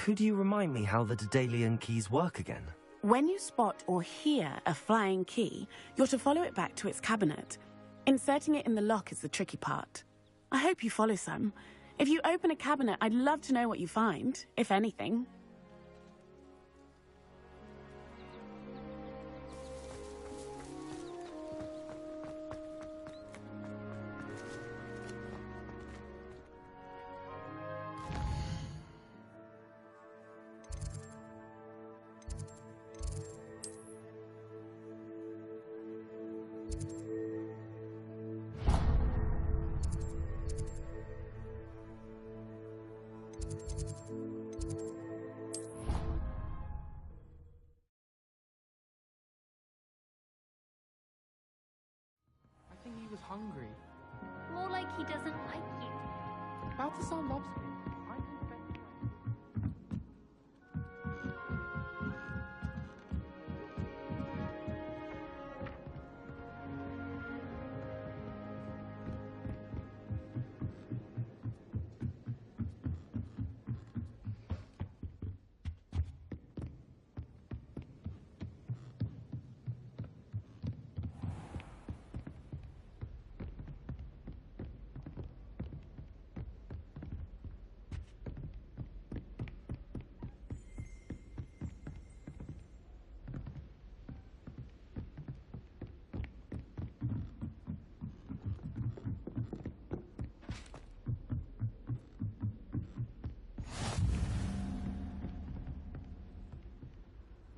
Could you remind me how the Daedalian keys work again? When you spot or hear a flying key, you're to follow it back to its cabinet. Inserting it in the lock is the tricky part. I hope you follow some. If you open a cabinet, I'd love to know what you find, if anything. He was hungry. More like he doesn't like you. Balthasar loves me. I'm his best friend.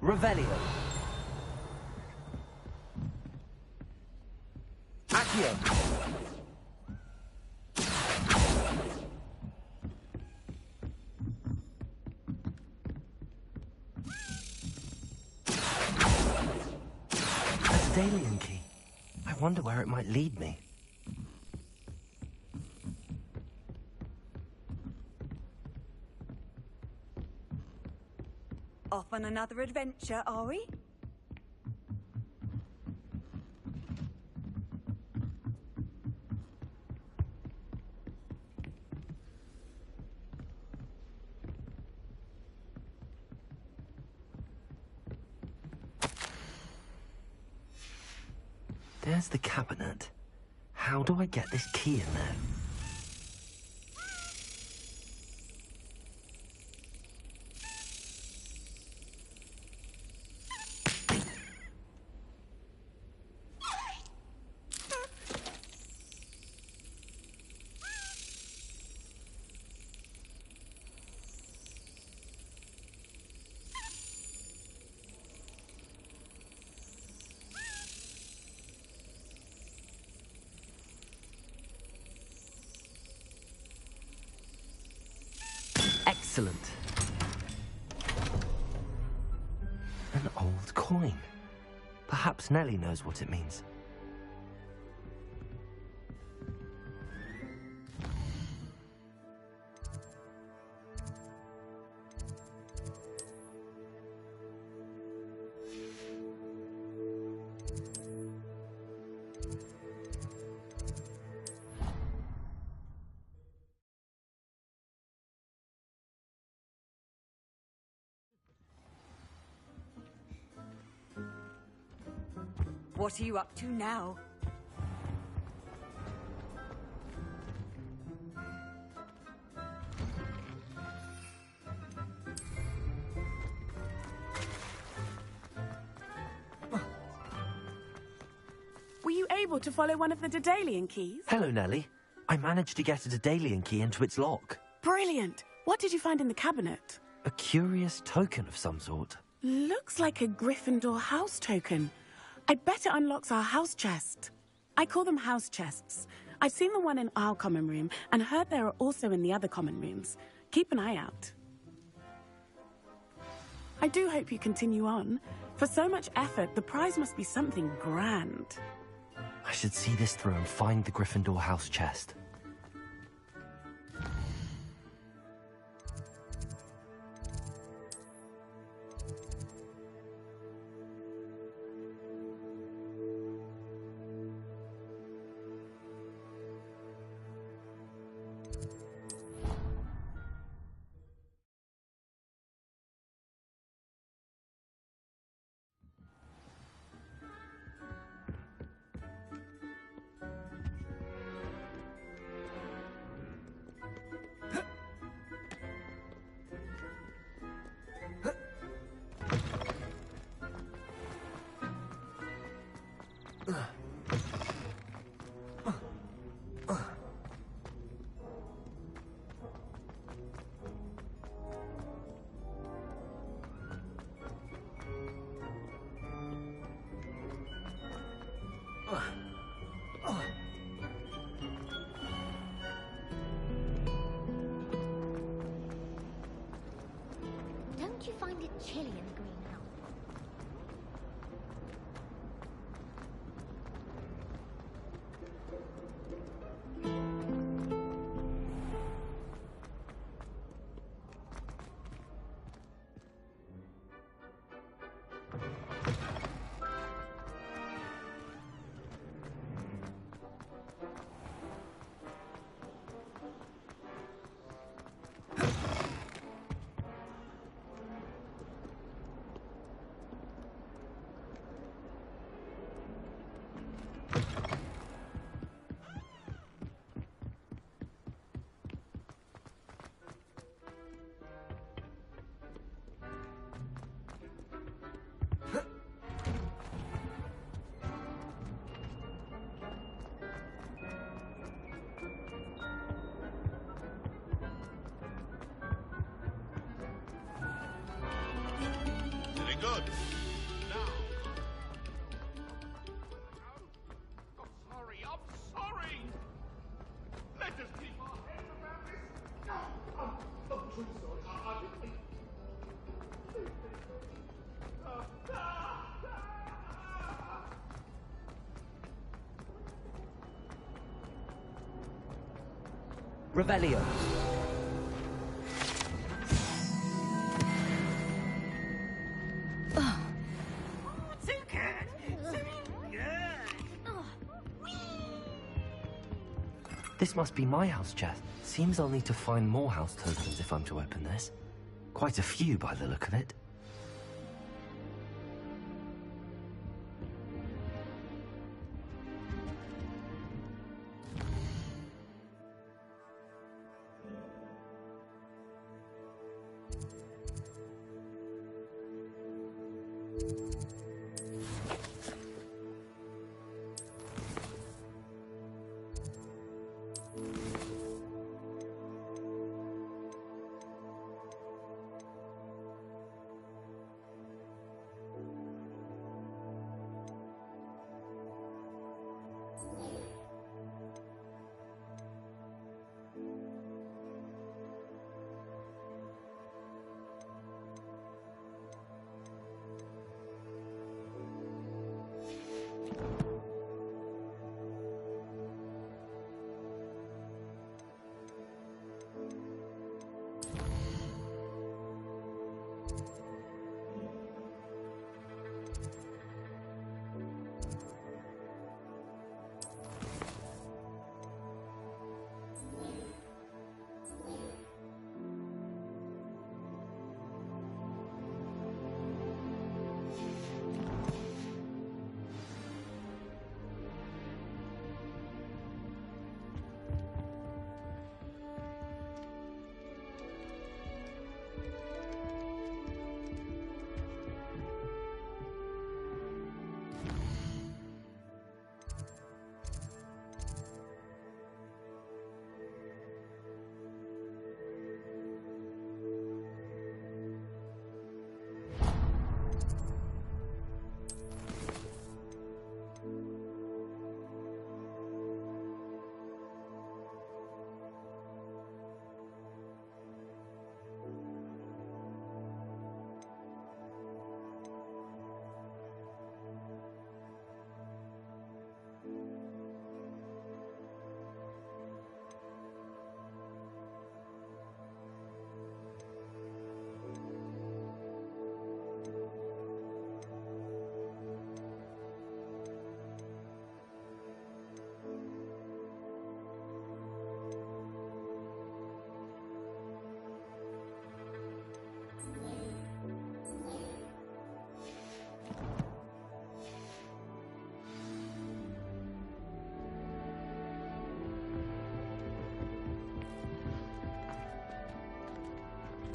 Revelio. Accio. A Daedalian key. I wonder where it might lead me. Off on another adventure, are we? There's the cabinet. How do I get this key in there? Excellent. An old coin. Perhaps Nellie knows what it means. What are you up to now? Were you able to follow one of the Daedalian keys? Hello, Nellie. I managed to get a Daedalian key into its lock. Brilliant! What did you find in the cabinet? A curious token of some sort. Looks like a Gryffindor house token. I bet it unlocks our house chest. I call them house chests. I've seen the one in our common room and heard there are also in the other common rooms. Keep an eye out. I do hope you continue on. For so much effort, the prize must be something grand. I should see this through and find the Gryffindor house chest. chilly in the greenhouse. Good. Now. I'm sorry. Let us keep our heads around this. No, I'm too sorry. Revelio. This must be my house chest. Seems I'll need to find more house tokens if I'm to open this. Quite a few by the look of it.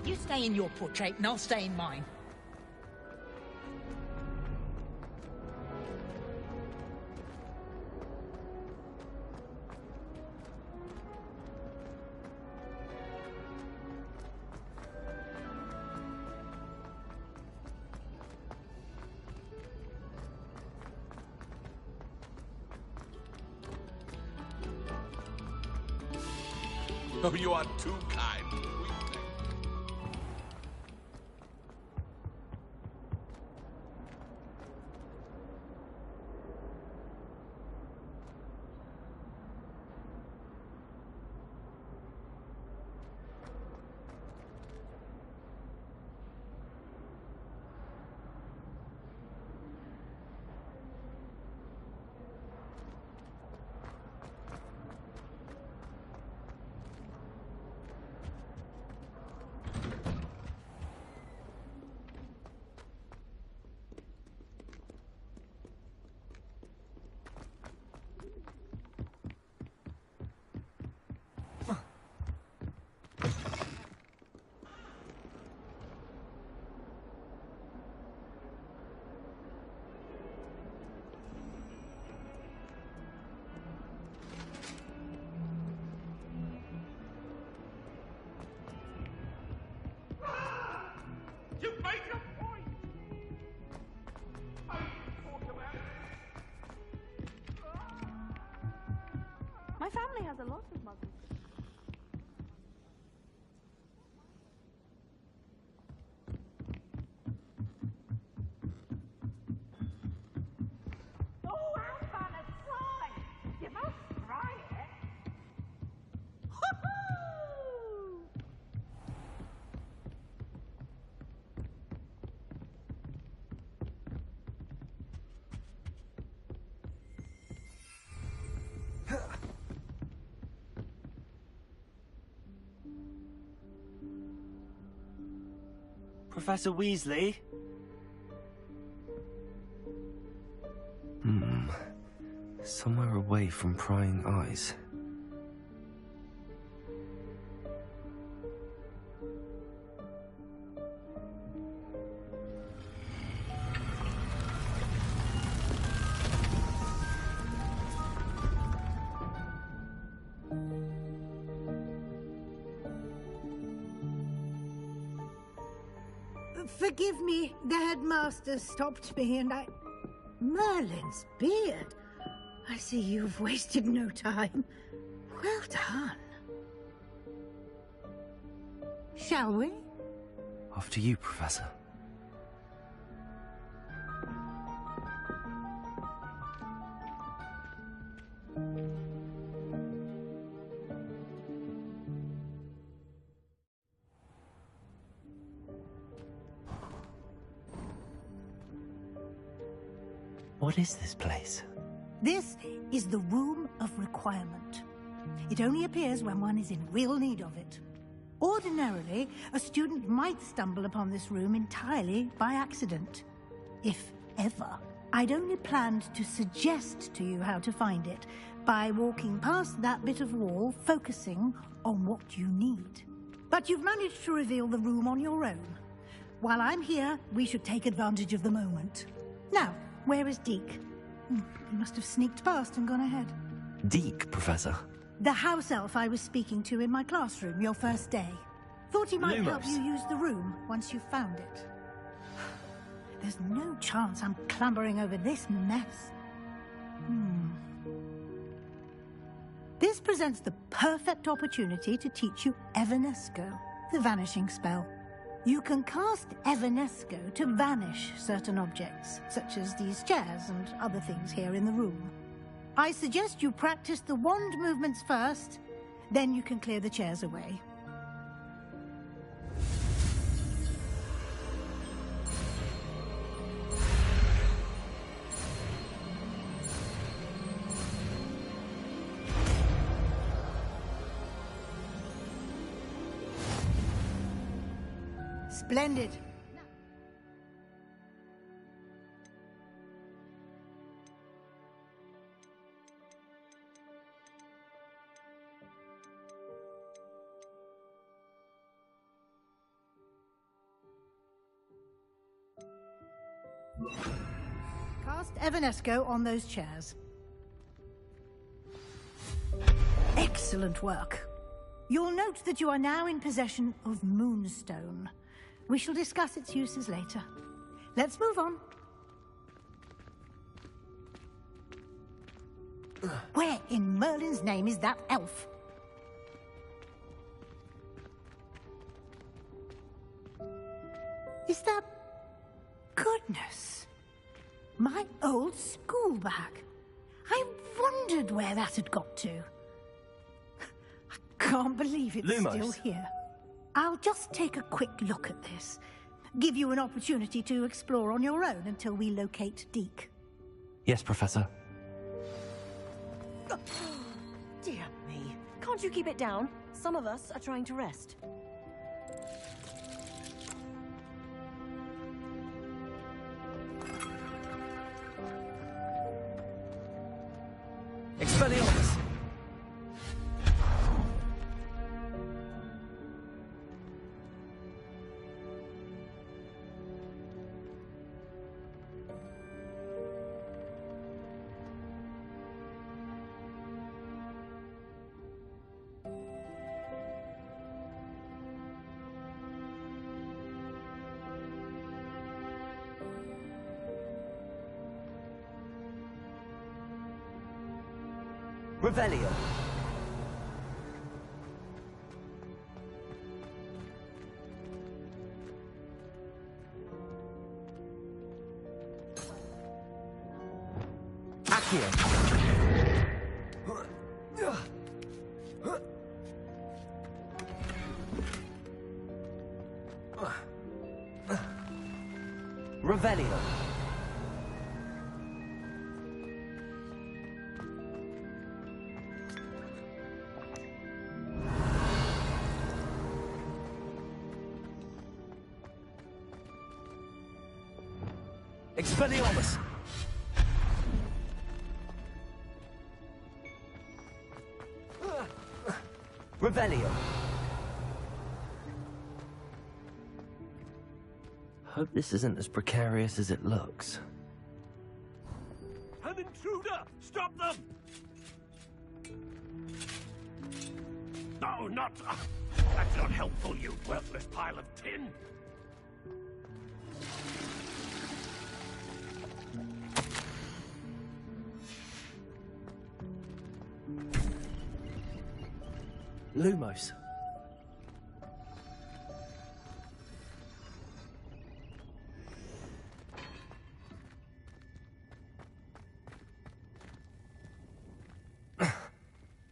You stay in your portrait and I'll stay in mine. Oh, you are too kind. My family has a lot of muggles. Oh, how fun a try! You must try it. Hoo-hoo! Professor Weasley? Somewhere away from prying eyes. Forgive me, the headmaster stopped me and I... Merlin's beard. I see you've wasted no time. Well done. Shall we? After you, Professor. What is this place? This is the Room of Requirement. It only appears when one is in real need of it. Ordinarily, a student might stumble upon this room entirely by accident. If ever. I'd only planned to suggest to you how to find it by walking past that bit of wall, focusing on what you need. But you've managed to reveal the room on your own. While I'm here, we should take advantage of the moment. Now, where is Deke? He must have sneaked past and gone ahead. Deke, Professor. The house elf I was speaking to in my classroom your first day. Thought he might help you use the room once you found it. There's no chance I'm clambering over this mess. This presents the perfect opportunity to teach you Evanesco, the vanishing spell. You can cast Evanesco to vanish certain objects, such as these chairs and other things here in the room. I suggest you practice the wand movements first, then you can clear the chairs away. Splendid. Cast Evanesco on those chairs. Excellent work. You'll note that you are now in possession of Moonstone. We shall discuss its uses later. Let's move on. Where in Merlin's name is that elf? Is that... Goodness. My old school bag. I wondered where that had got to. I can't believe it's still here. I'll just take a quick look at this. Give you an opportunity to explore on your own until we locate Deke. Yes, Professor. Dear me. Can't you keep it down? Some of us are trying to rest. Expelliarmus! Revelio. Accio! Revelio! Expelliarmus! Revelio! Hope this isn't as precarious as it looks. An intruder! Stop them! No, not... that's not helpful, you worthless pile of tin! Lumos.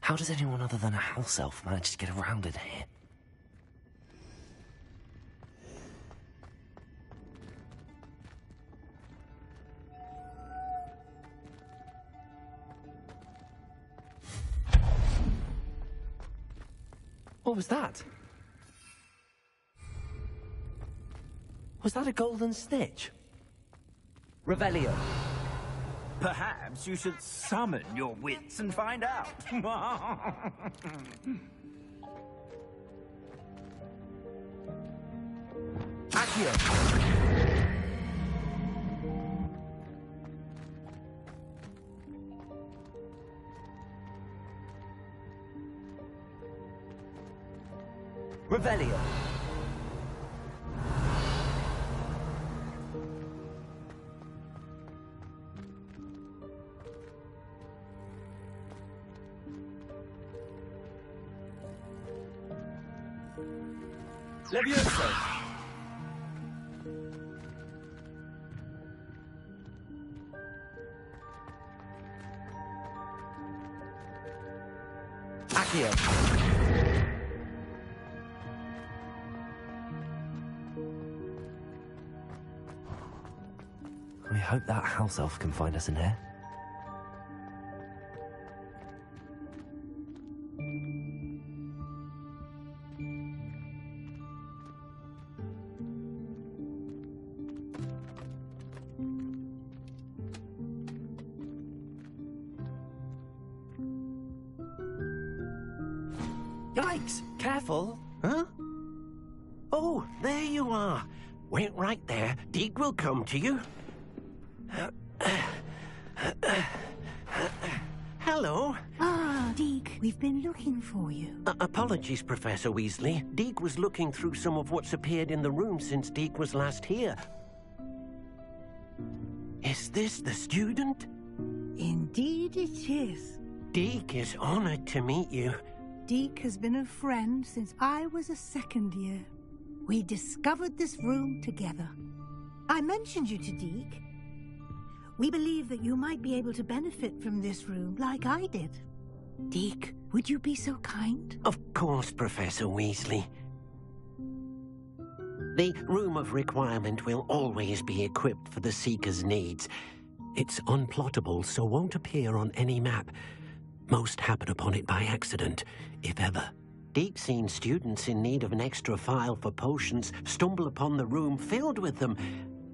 How does anyone other than a house elf manage to get around in here? What was that? Was that a golden stitch? Revelio. Perhaps you should summon your wits and find out. Accio! Revelio! Levioso! Accio! I hope that house elf can find us in here. Yikes! Careful! Huh? Oh, there you are. Wait right there. Deke will come to you. Hello. Ah, Deke, we've been looking for you. Apologies, Professor Weasley. Deke was looking through some of what's appeared in the room since Deke was last here. Is this the student? Indeed it is. Deke is honored to meet you. Deke has been a friend since I was a second year. We discovered this room together. I mentioned you to Deke. We believe that you might be able to benefit from this room like I did. Deke, would you be so kind? Of course, Professor Weasley. The Room of Requirement will always be equipped for the Seeker's needs. It's unplottable, so won't appear on any map. Most happen upon it by accident, if ever. Deep-seen students in need of an extra file for potions stumble upon the room filled with them.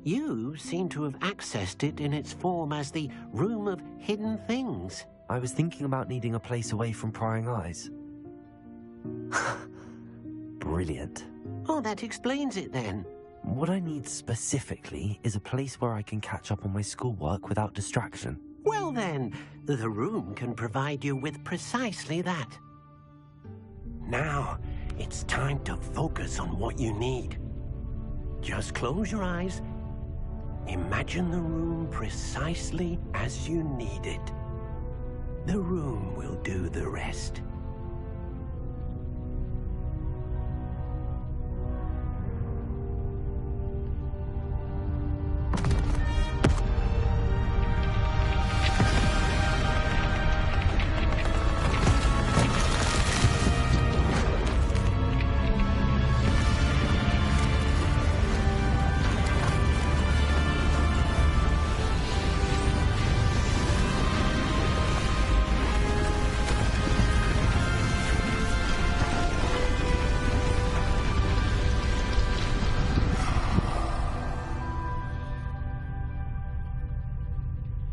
You seem to have accessed it in its form as the Room of Hidden Things. I was thinking about needing a place away from prying eyes. Brilliant. Oh, that explains it then. What I need specifically is a place where I can catch up on my schoolwork without distraction. Well then, the room can provide you with precisely that. Now, it's time to focus on what you need. Just close your eyes. Imagine the room precisely as you need it. The room will do the rest.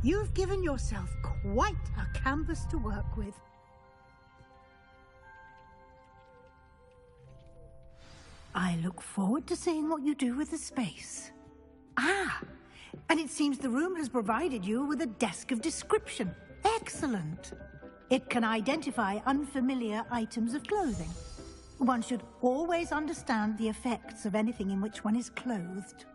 You've given yourself quite a canvas to work with. I look forward to seeing what you do with the space. Ah, and it seems the room has provided you with a desk of description. Excellent. It can identify unfamiliar items of clothing. One should always understand the effects of anything in which one is clothed.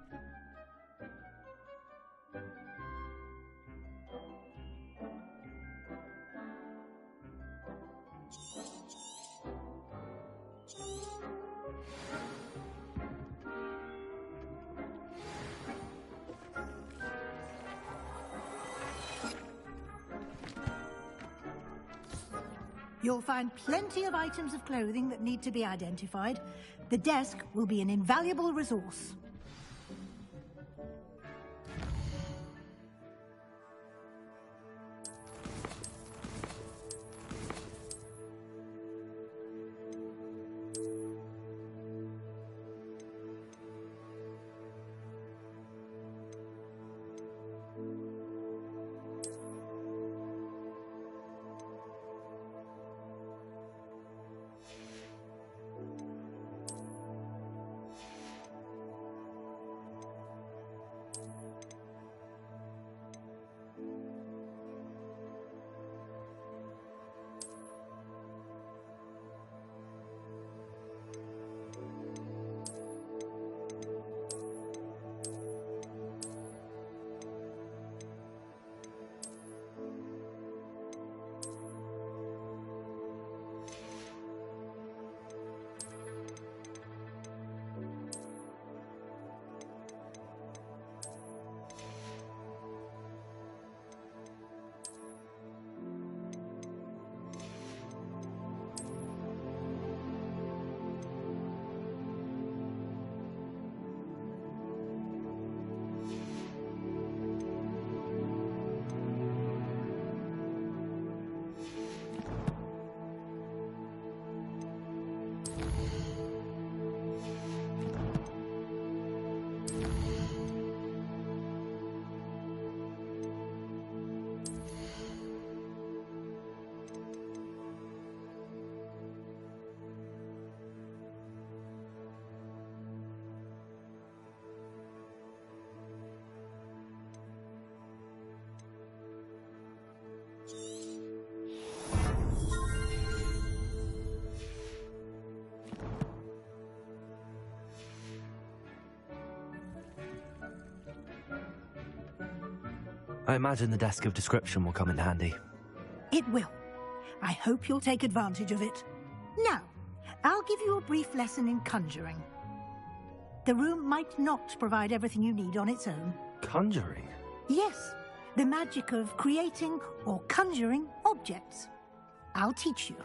You'll find plenty of items of clothing that need to be identified. The desk will be an invaluable resource. I imagine the desk of description will come in handy. It will. I hope you'll take advantage of it. Now, I'll give you a brief lesson in conjuring. The room might not provide everything you need on its own. Conjuring? Yes, the magic of creating or conjuring objects. I'll teach you.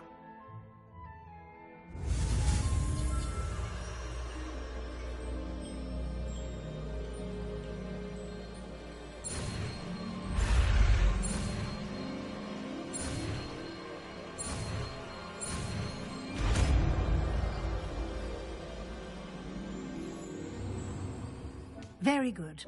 Very good.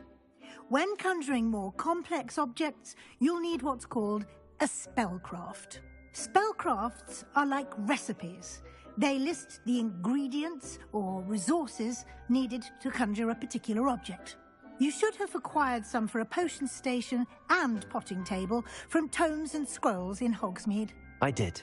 When conjuring more complex objects, you'll need what's called a spellcraft. Spellcrafts are like recipes. They list the ingredients or resources needed to conjure a particular object. You should have acquired some for a potion station and potting table from tomes and scrolls in Hogsmeade. I did.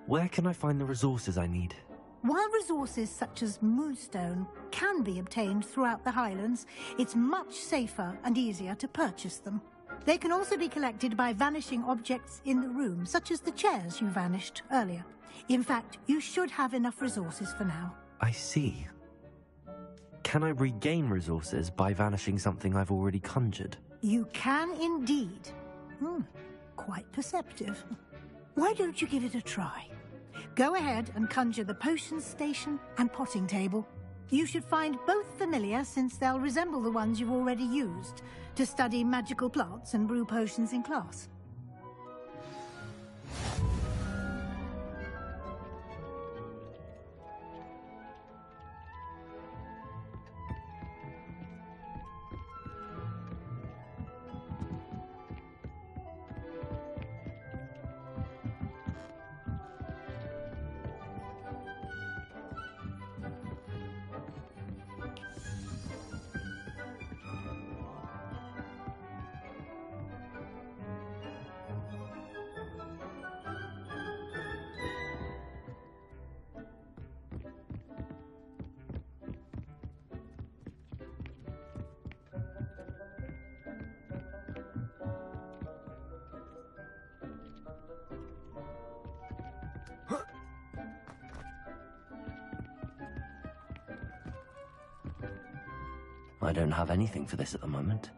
Where can I find the resources I need? While resources such as moonstone can be obtained throughout the Highlands, it's much safer and easier to purchase them. They can also be collected by vanishing objects in the room, such as the chairs you vanished earlier. In fact, you should have enough resources for now. I see. Can I regain resources by vanishing something I've already conjured? You can indeed. Quite perceptive. Why don't you give it a try? Go ahead and conjure the potion station and potting table. You should find both familiar, since they'll resemble the ones you've already used to study magical plants and brew potions in class. I don't have anything for this at the moment.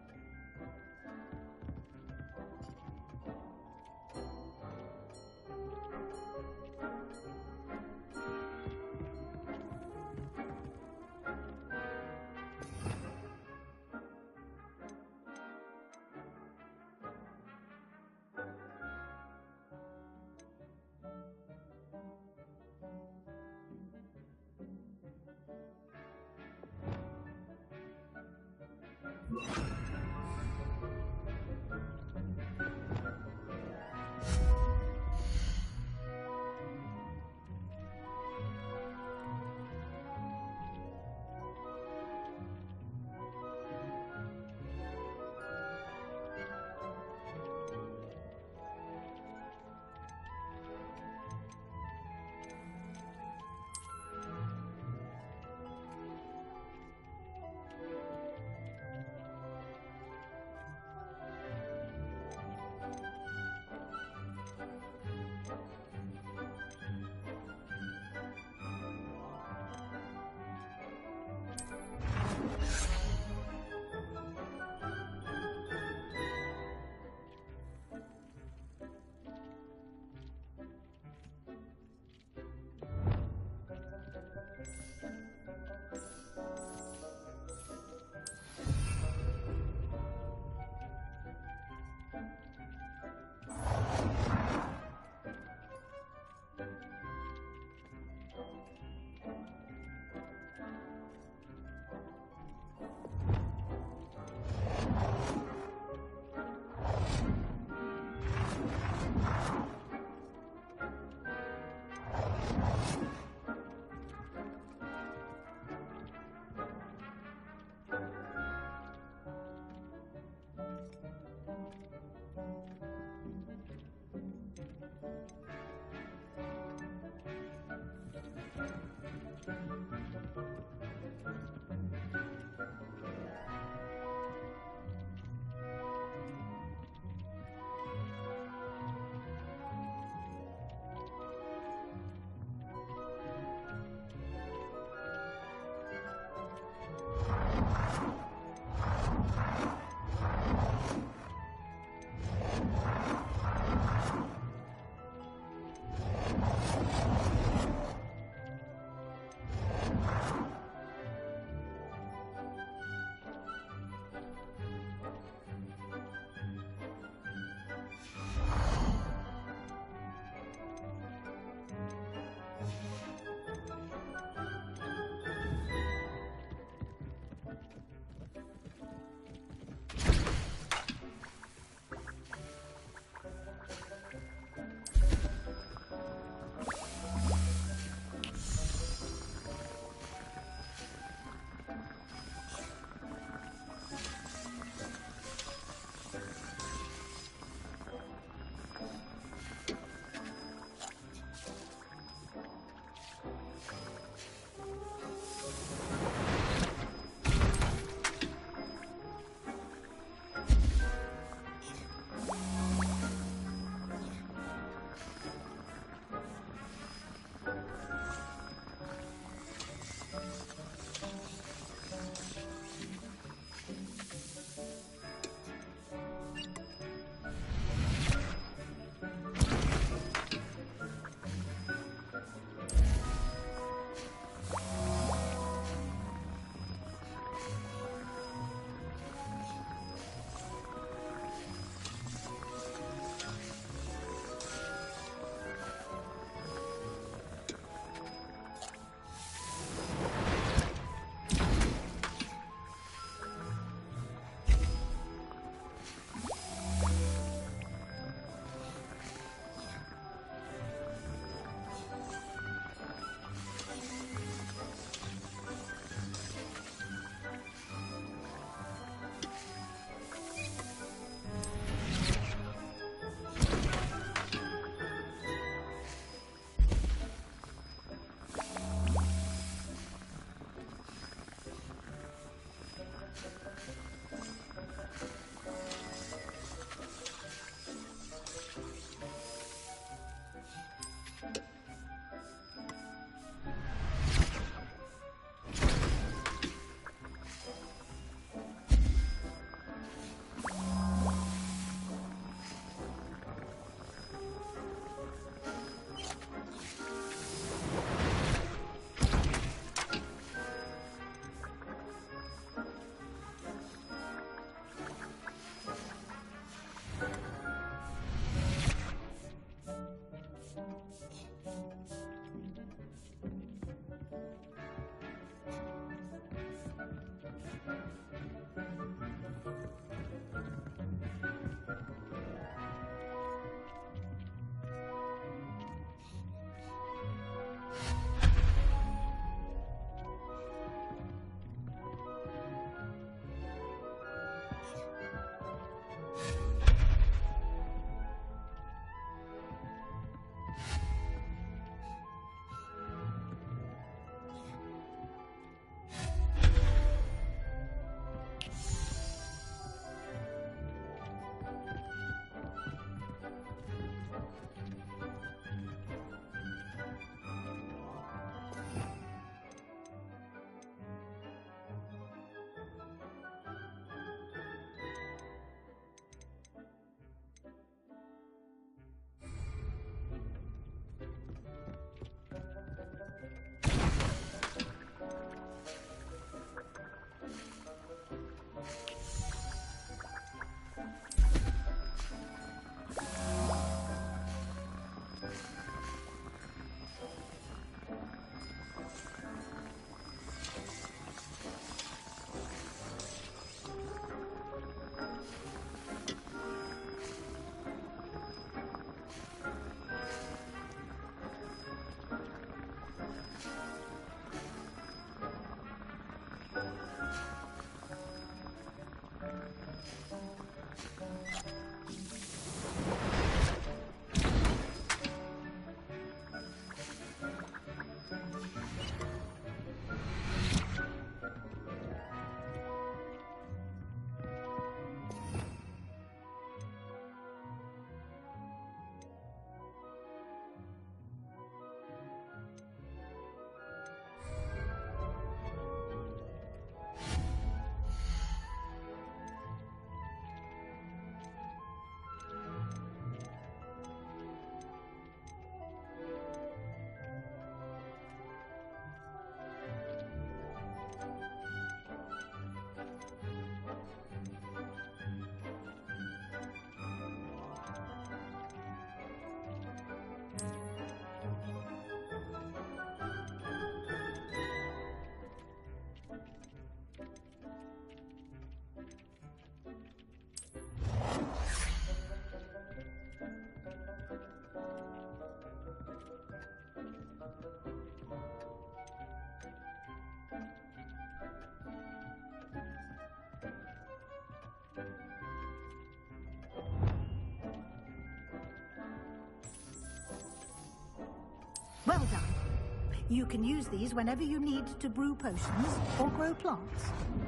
You can use these whenever you need to brew potions or grow plants.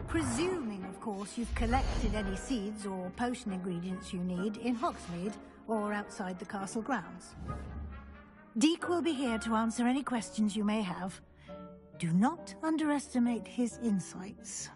Presuming, of course, you've collected any seeds or potion ingredients you need in Hogsmeade or outside the castle grounds. Deke will be here to answer any questions you may have. Do not underestimate his insights.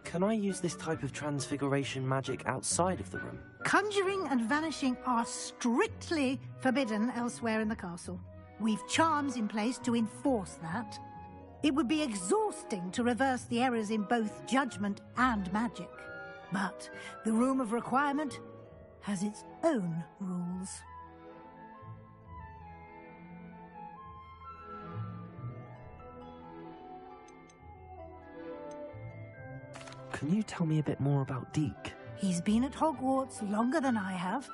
Can I use this type of transfiguration magic outside of the room? Conjuring and vanishing are strictly forbidden elsewhere in the castle. We've charms in place to enforce that. It would be exhausting to reverse the errors in both judgment and magic. But the Room of Requirement has its own rules. Can you tell me a bit more about Deke? He's been at Hogwarts longer than I have,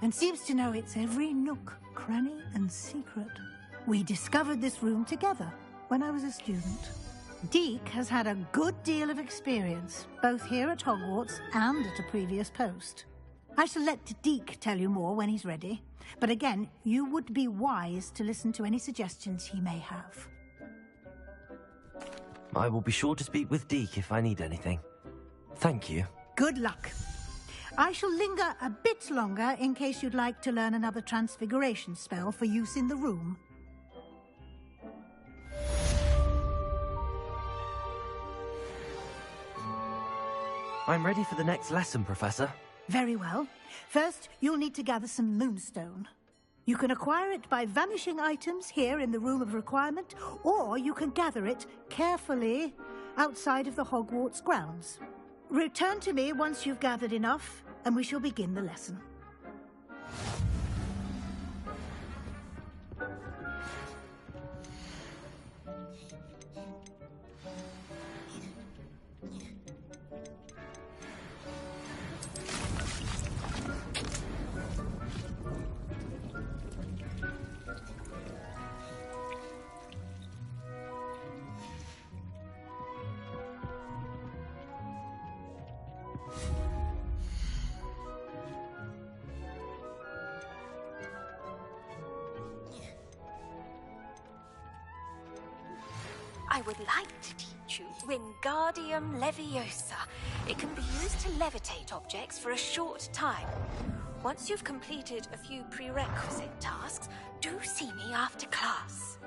and seems to know its every nook, cranny, and secret. We discovered this room together when I was a student. Deke has had a good deal of experience, both here at Hogwarts and at a previous post. I shall let Deke tell you more when he's ready, but again, you would be wise to listen to any suggestions he may have. I will be sure to speak with Deke if I need anything. Thank you. Good luck. I shall linger a bit longer in case you'd like to learn another transfiguration spell for use in the room. I'm ready for the next lesson, Professor. Very well. First, you'll need to gather some moonstone. You can acquire it by vanishing items here in the Room of Requirement, or you can gather it carefully outside of the Hogwarts grounds. Return to me once you've gathered enough, and we shall begin the lesson. I would like to teach you Wingardium Leviosa. It can be used to levitate objects for a short time. Once you've completed a few prerequisite tasks, do see me after class.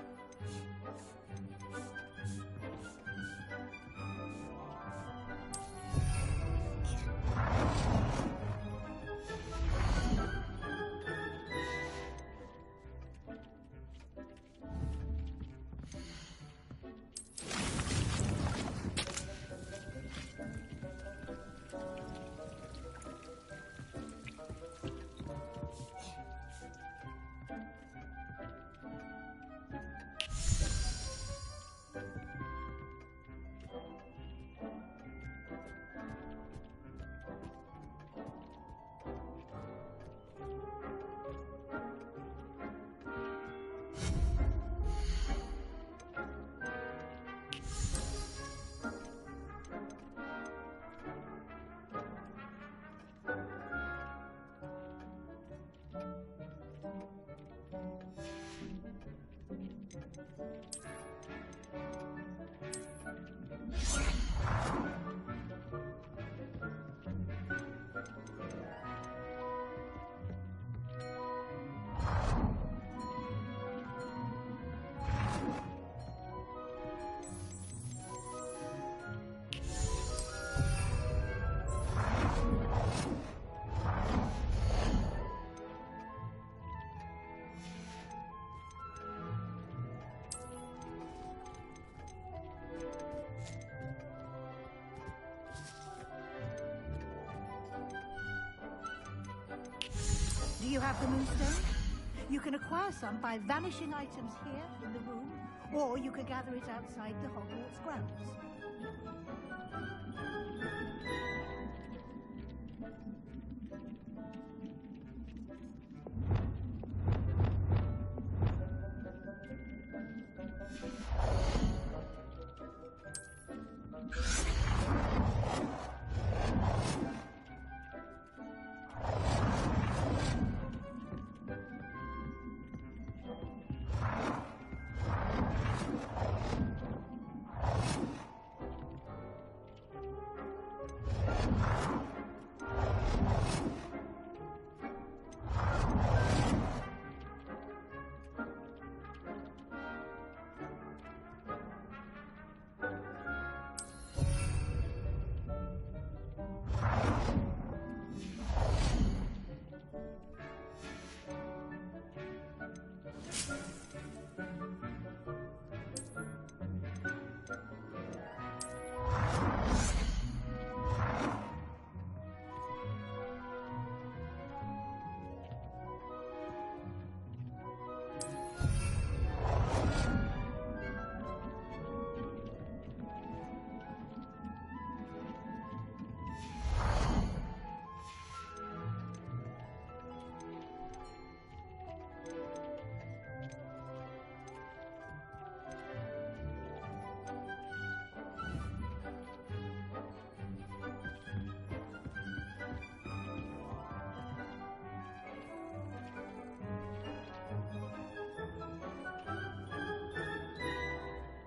Do you have the moonstone? You can acquire some by vanishing items here in the room, or you can gather it outside the Hogwarts grounds.